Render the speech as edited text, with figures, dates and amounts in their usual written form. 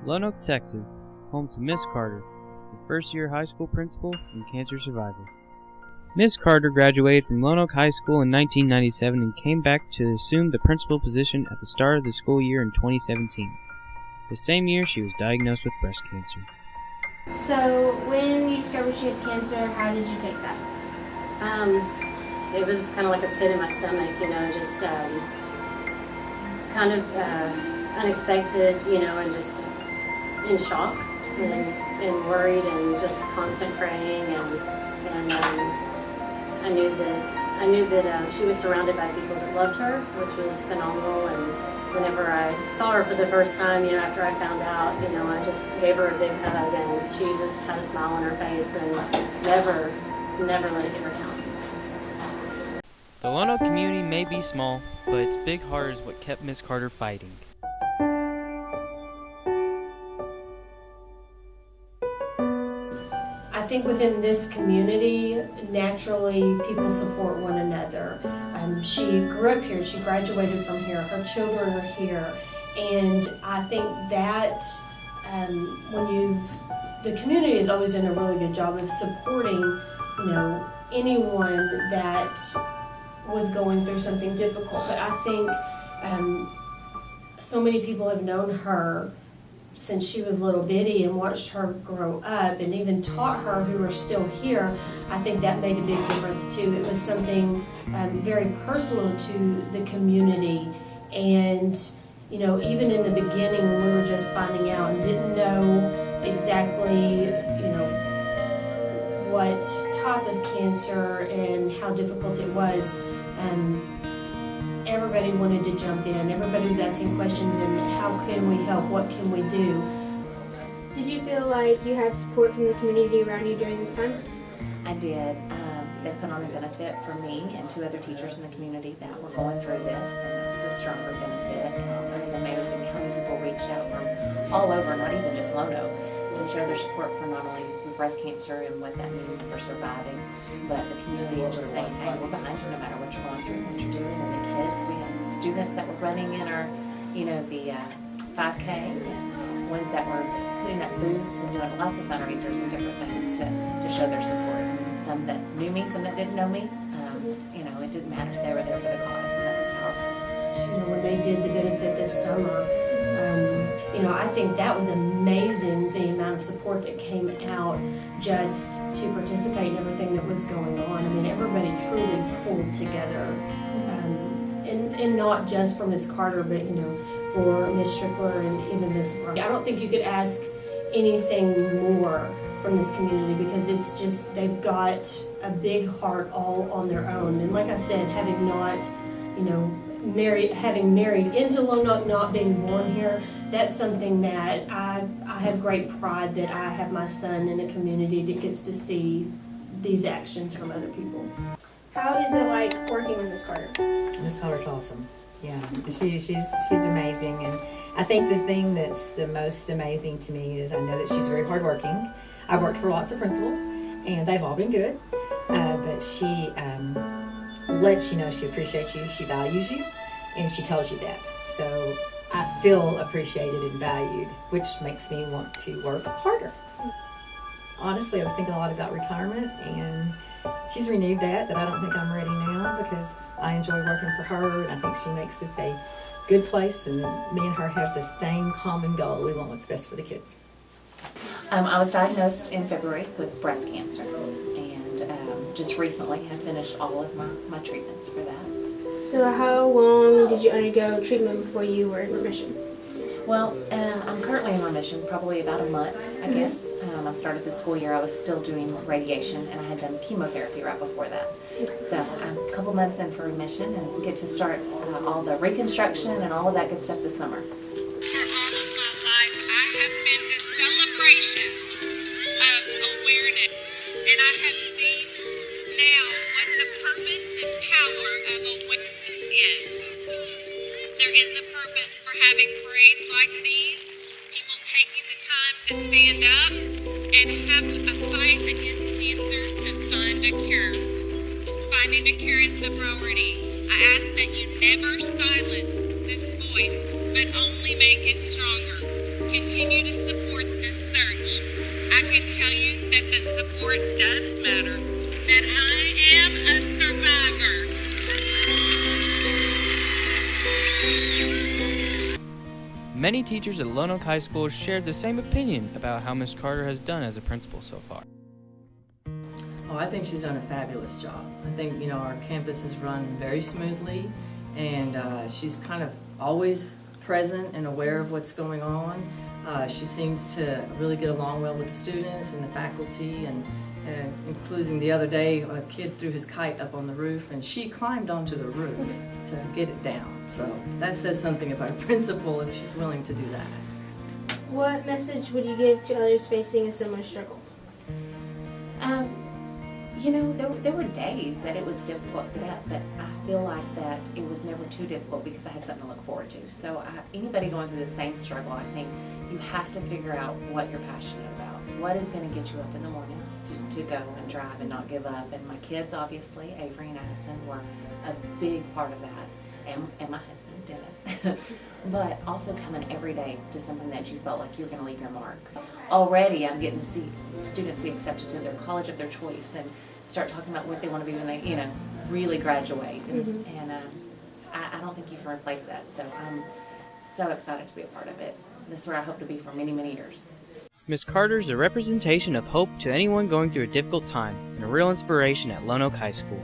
Lone Oak, Texas, home to Miss Carter, the first-year high school principal and cancer survivor. Miss Carter graduated from Lone Oak High School in 1997 and came back to assume the principal position at the start of the school year in 2017. The same year, she was diagnosed with breast cancer. So, when you discovered she had cancer, how did you take that? It was kind of like a pit in my stomach, just kind of unexpected, and just in shock and worried and just constant praying and I knew that she was surrounded by people that loved her, which was phenomenal. And whenever I saw her for the first time, after I found out, I just gave her a big hug, and she just had a smile on her face and never let it get her down. The Lone Oak community may be small, but its big heart is what kept Miss Carter fighting. I think within this community, naturally, people support one another. She grew up here, she graduated from here, her children are here, and I think that the community has always done a really good job of supporting, anyone that was going through something difficult. But I think so many people have known her since she was little bitty and watched her grow up and even taught her, who are still here. I think that made a big difference too. It was something very personal to the community. And even in the beginning when we were just finding out and didn't know exactly what type of cancer and how difficult it was, everybody wanted to jump in. Everybody was asking questions and how can we help? What can we do? Did you feel like you had support from the community around you during this time? I did. They put on a benefit for me and 2 other teachers in the community that were going through this, and it's the stronger benefit. It was amazing how many people reached out from all over, not even just Lone Oak, to share their support for not only breast cancer and what that means for surviving, but the community just saying, hey, we're behind you no matter what you're going through, what you're doing. And the kids, we had students that were running in our, the 5K, and ones that were putting up booths and doing lots of fundraisers and different things to show their support. And some that knew me, some that didn't know me, it didn't matter. They were there for the cause, and that was powerful. When they did the benefit this summer, I think that was amazing, the amount of support that came out just to participate in everything that was going on. I mean, everybody truly pulled together, and not just for Miss Carter, but for Miss Strickler and even Miss Brown. I don't think you could ask anything more from this community, because it's just, they've got a big heart all on their own. And like I said, having not, having married into Lone Oak, not being born here, that's something that I have great pride that I have my son in a community that gets to see these actions from other people. How is it like working with Miss Carter? Miss Carter's awesome. Yeah, she's amazing, and I think the thing that's the most amazing to me is I know that she's very hardworking. I've worked for lots of principals, and they've all been good, but she lets you know she appreciates you, she values you, and she tells you that. So I feel appreciated and valued, which makes me want to work harder. Honestly, I was thinking a lot about retirement, and she's renewed that I don't think I'm ready now, because I enjoy working for her, and I think she makes this a good place, and me and her have the same common goal. We want what's best for the kids. I was diagnosed in February with breast cancer, and just recently have finished all of my treatments for that. So how long did you undergo treatment before you were in remission? Well, I'm currently in remission, probably about a month, I guess. I started the school year, I was still doing radiation, and I had done chemotherapy right before that. So I'm a couple months in for remission and get to start all the reconstruction and all of that good stuff this summer. For all of my life, I have been a celebration of awareness, and I have seen now what the purpose and power of awareness is. There is the purpose for having parades like these, people taking the time to stand up and have a fight against cancer to find a cure. Finding a cure is the priority. I ask that you never silence this voice, but only make it stronger. continue to support this search. I can tell you that the support does matter, that I am a survivor. Many teachers at Lonoke High School shared the same opinion about how Miss Carter has done as a principal so far. Oh, I think she's done a fabulous job. I think, our campus is run very smoothly, and she's kind of always present and aware of what's going on. She seems to really get along well with the students and the faculty, and including the other day, a kid threw his kite up on the roof, and she climbed onto the roof to get it down. So that says something about a principal if she's willing to do that. What message would you give to others facing a similar struggle? There were days that it was difficult to get up, but I feel like that it was never too difficult because I had something to look forward to. So anybody going through the same struggle, I think you have to figure out what you're passionate about. What is going to get you up in the mornings to go and drive and not give up. And my kids, obviously, Avery and Addison, were a big part of that, and my husband, Dennis. But also coming every day to something that you felt like you were going to leave your mark. Already I'm getting to see students be accepted to their college of their choice and start talking about what they want to be when they, really graduate. And I don't think you can replace that. So I'm so excited to be a part of it. This is where I hope to be for many, many years. Miss Carter is a representation of hope to anyone going through a difficult time and a real inspiration at Lonoke High School.